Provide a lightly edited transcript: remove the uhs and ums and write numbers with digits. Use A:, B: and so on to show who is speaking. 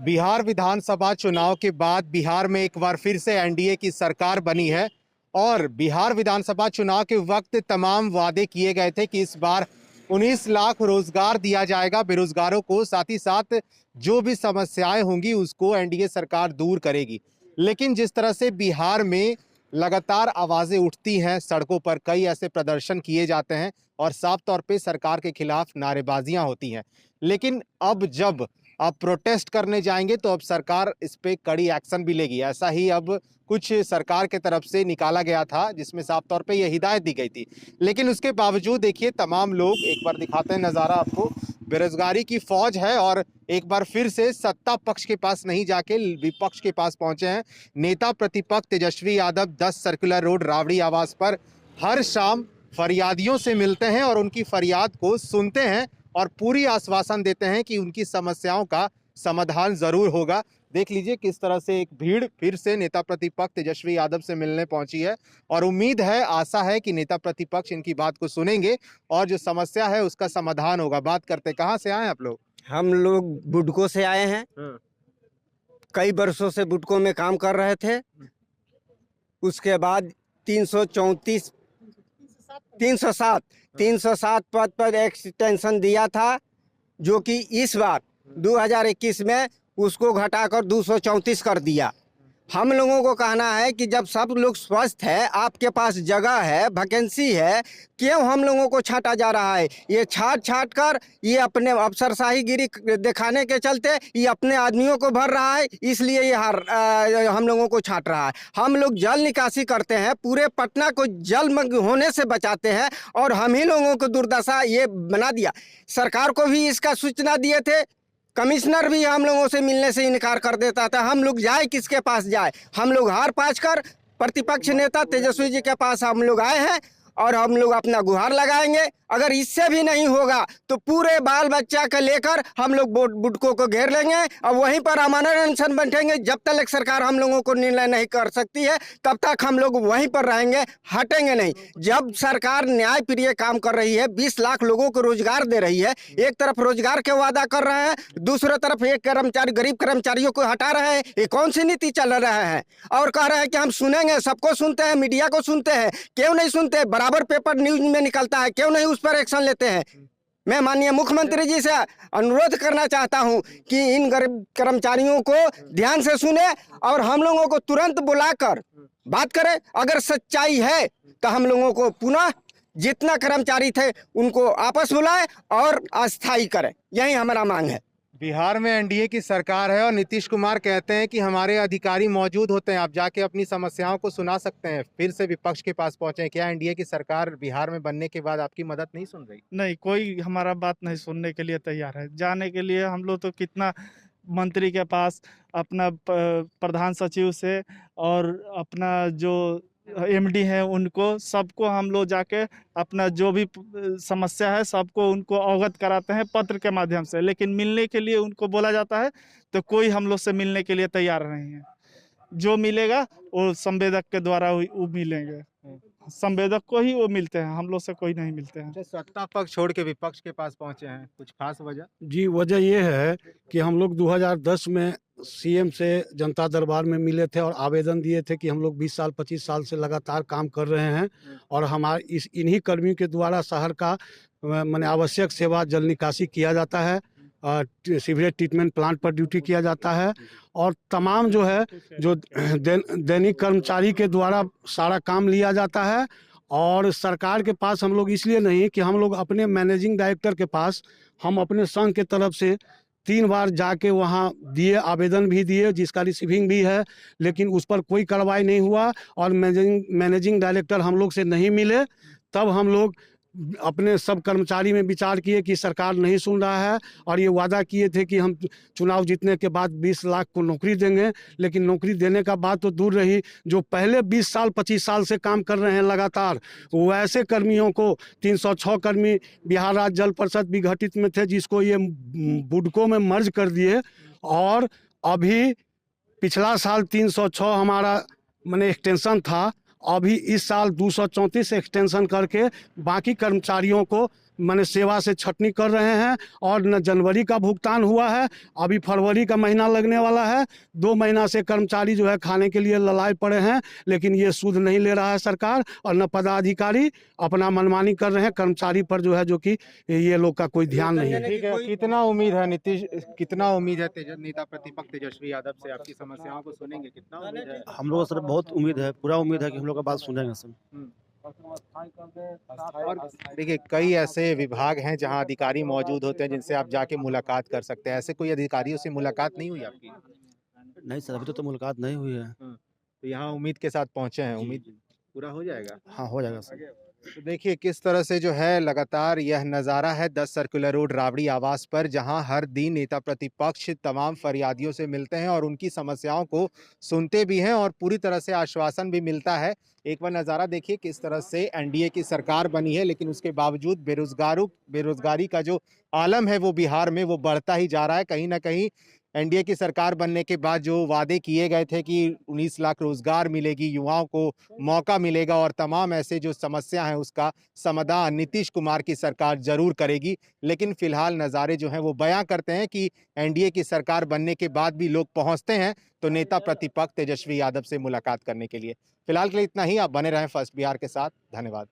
A: बिहार विधानसभा चुनाव के बाद बिहार में एक बार फिर से एनडीए की सरकार बनी है और बिहार विधानसभा चुनाव के वक्त तमाम वादे किए गए थे कि इस बार 19 लाख रोजगार दिया जाएगा बेरोजगारों को, साथ ही साथ जो भी समस्याएं होंगी उसको एनडीए सरकार दूर करेगी। लेकिन जिस तरह से बिहार में लगातार आवाजें उठती हैं, सड़कों पर कई ऐसे प्रदर्शन किए जाते हैं और साफ तौर पे सरकार के खिलाफ नारेबाजियां होती हैं, लेकिन अब जब आप प्रोटेस्ट करने जाएंगे तो अब सरकार इस पे कड़ी एक्शन भी लेगी। ऐसा ही अब कुछ सरकार के तरफ से निकाला गया था जिसमें साफ तौर पे ये हिदायत दी गई थी, लेकिन उसके बावजूद देखिए तमाम लोग, एक बार दिखाते हैं नज़ारा आपको, बेरोजगारी की फौज है और एक बार फिर से सत्ता पक्ष के पास नहीं जाके विपक्ष के पास पहुंचे हैं। नेता प्रतिपक्ष Tejashwi Yadav 10 circular road rowdy आवास पर हर शाम फरियादियों से मिलते हैं और उनकी फरियाद को सुनते हैं और पूरी आश्वासन देते हैं कि उनकी समस्याओं का समाधान जरूर होगा। देख लीजिए किस तरह से एक भीड़ फिर से नेता प्रतिपक्ष तेजस्वी यादव से मिलने पहुंची है और उम्मीद है, आशा है कि नेता प्रतिपक्ष इनकी बात को सुनेंगे और जो समस्या है उसका समाधान होगा। बात करते, कहां से आए आप लोग?
B: हम लोग बुडको से आए हैं। कई वर्षों से बुडको में काम कर रहे थे। उसके बाद 307 पद पर एक्सटेंशन दिया था, जो कि इस बार 2021 में उसको घटाकर 234 कर दिया। हम लोगों को कहना है कि जब सब लोग स्वस्थ है, आपके पास जगह है, वैकेंसी है, क्यों हम लोगों को छांटा जा रहा है? ये छाट कर ये अपने अफसरशाहीगिरी दिखाने के चलते ये अपने आदमियों को भर रहा है, इसलिए ये हम लोगों को छांट रहा है। हम लोग जल निकासी करते हैं, पूरे पटना को जलमग्न होने से बचाते हैं और हम ही लोगों को दुर्दशा ये बना दिया। सरकार को भी इसका सूचना दिए थे, कमिश्नर भी हम लोगों से मिलने से इनकार कर देता था। हम लोग जाए किसके पास जाए? हम लोग हार पाँच कर प्रतिपक्ष नेता तेजस्वी जी के पास हम लोग आए हैं और हम लोग अपना गुहार लगाएंगे। अगर इससे भी नहीं होगा तो पूरे बाल बच्चा को लेकर हम लोग बुडको को घेर लेंगे और वहीं पर अमानत अनशन बैठेंगे। जब तक सरकार हम लोगों को निर्णय नहीं कर सकती है तब तक हम लोग वहीं पर रहेंगे, हटेंगे नहीं। जब सरकार न्याय प्रिय काम कर रही है, 20 लाख लोगों को रोजगार दे रही है, एक तरफ रोजगार के वादा कर रहे हैं, दूसरी तरफ एक कर्मचारी, गरीब कर्मचारियों को हटा रहे हैं, ये कौन सी नीति चल रहा है? और कह रहे हैं कि हम सुनेंगे, सबको सुनते हैं, मीडिया को सुनते हैं, क्यों नहीं सुनते? बराबर पेपर न्यूज में निकलता है, क्यों नहीं उस पर एक्शन लेते हैं? मैं माननीय मुख्यमंत्री जी से अनुरोध करना चाहता हूं कि इन गरीब कर्मचारियों को ध्यान से सुने और हम लोगों को तुरंत बुलाकर बात करें। अगर सच्चाई है तो हम लोगों को पुनः जितना कर्मचारी थे उनको आपस बुलाए और अस्थायी करें, यही हमारा मांग है।
A: बिहार में एनडीए की सरकार है और नीतीश कुमार कहते हैं कि हमारे अधिकारी मौजूद होते हैं, आप जाके अपनी समस्याओं को सुना सकते हैं। फिर से विपक्ष के पास पहुंचे हैं। क्या एनडीए की सरकार बिहार में बनने के बाद आपकी मदद नहीं सुन रही?
C: नहीं, कोई हमारा बात नहीं सुनने के लिए तैयार है। जाने के लिए हम लोग तो कितना मंत्री के पास, अपना प्रधान सचिव से और अपना जो एमडी है उनको, सबको हम लोग जाके अपना जो भी समस्या है सबको उनको अवगत कराते हैं पत्र के माध्यम से, लेकिन मिलने के लिए उनको बोला जाता है तो कोई हम लोग से मिलने के लिए तैयार नहीं है। जो मिलेगा वो संवेदक के द्वारा वो मिलेंगे, संवेदक को ही वो मिलते हैं, हम लोग से कोई नहीं मिलते हैं।
A: सत्ता पक्ष छोड़ के विपक्ष के पास पहुंचे हैं, कुछ खास वजह?
D: जी, वजह ये है कि हम लोग 2010 में सीएम से जनता दरबार में मिले थे और आवेदन दिए थे कि हम लोग 20 साल 25 साल से लगातार काम कर रहे हैं और हमारे इन्हीं कर्मियों के द्वारा शहर का माने आवश्यक सेवा जल निकासी किया जाता है, सीवरेज ट्रीटमेंट प्लांट पर ड्यूटी किया जाता है और तमाम जो है जो दैनिक कर्मचारी के द्वारा सारा काम लिया जाता है। और सरकार के पास हम लोग इसलिए नहीं कि हम लोग अपने मैनेजिंग डायरेक्टर के पास हम अपने संघ के तरफ से 3 बार जाके वहाँ दिए, आवेदन भी दिए, जिसका रिसीविंग भी है, लेकिन उस पर कोई कार्रवाई नहीं हुआ और मैनेजिंग डायरेक्टर हम लोग से नहीं मिले। तब हम लोग अपने सब कर्मचारी में विचार किए कि सरकार नहीं सुन रहा है और ये वादा किए थे कि हम चुनाव जीतने के बाद 20 लाख को नौकरी देंगे, लेकिन नौकरी देने का बात तो दूर रही, जो पहले 20 साल 25 साल से काम कर रहे हैं लगातार, वैसे कर्मियों को 306 कर्मी बिहार राज्य जल परिषद विघटित में थे, जिसको ये बुडको में मर्ज कर दिए और अभी पिछला साल 306 हमारा माने एक्सटेंशन था, अभी इस साल 234 एक्सटेंशन करके बाकी कर्मचारियों को माने सेवा से छटनी कर रहे हैं और न जनवरी का भुगतान हुआ है, अभी फरवरी का महीना लगने वाला है। 2 महीना से कर्मचारी जो है खाने के लिए ललाए पड़े हैं, लेकिन ये सूद नहीं ले रहा है सरकार, और न पदाधिकारी अपना मनमानी कर रहे हैं कर्मचारी पर, जो है जो कि ये लोग का कोई ध्यान नहीं है।
A: ठीक है, कितना उम्मीद है नीतीश, कितना उम्मीद है नेता प्रतिपक्ष तेजस्वी यादव से? आपकी समस्याओं को सुनेंगे, कितना उम्मीद है?
E: हम लोग सर बहुत उम्मीद है, पूरा उम्मीद है कि हम लोग का बात सुनेंगे सर।
A: और देखिए, कई ऐसे विभाग हैं जहां अधिकारी मौजूद होते हैं जिनसे आप जाके मुलाकात कर सकते हैं। ऐसे कोई अधिकारियों से मुलाकात नहीं हुई आपकी?
E: नहीं सर, अभी तो मुलाकात नहीं हुई है।
A: तो यहाँ उम्मीद के साथ पहुंचे हैं, उम्मीद पूरा हो जाएगा?
E: हाँ, हो जाएगा सर।
A: तो देखिए किस तरह से जो है लगातार यह नज़ारा है 10 सर्कुलर रोड राबड़ी आवास पर, जहां हर दिन नेता प्रतिपक्ष तमाम फरियादियों से मिलते हैं और उनकी समस्याओं को सुनते भी हैं और पूरी तरह से आश्वासन भी मिलता है। एक बार नज़ारा देखिए किस तरह से एनडीए की सरकार बनी है, लेकिन उसके बावजूद बेरोजगारी का जो आलम है वो बिहार में वो बढ़ता ही जा रहा है। कहीं ना कहीं एनडीए की सरकार बनने के बाद जो वादे किए गए थे कि 19 लाख रोजगार मिलेगी, युवाओं को मौका मिलेगा और तमाम ऐसे जो समस्या हैं उसका समाधान नीतीश कुमार की सरकार जरूर करेगी। लेकिन फिलहाल नज़ारे जो हैं वो बयां करते हैं कि एनडीए की सरकार बनने के बाद भी लोग पहुंचते हैं तो नेता प्रतिपक्ष तेजस्वी यादव से मुलाकात करने के लिए। फिलहाल के लिए इतना ही। आप बने रहें फर्स्ट बिहार के साथ। धन्यवाद।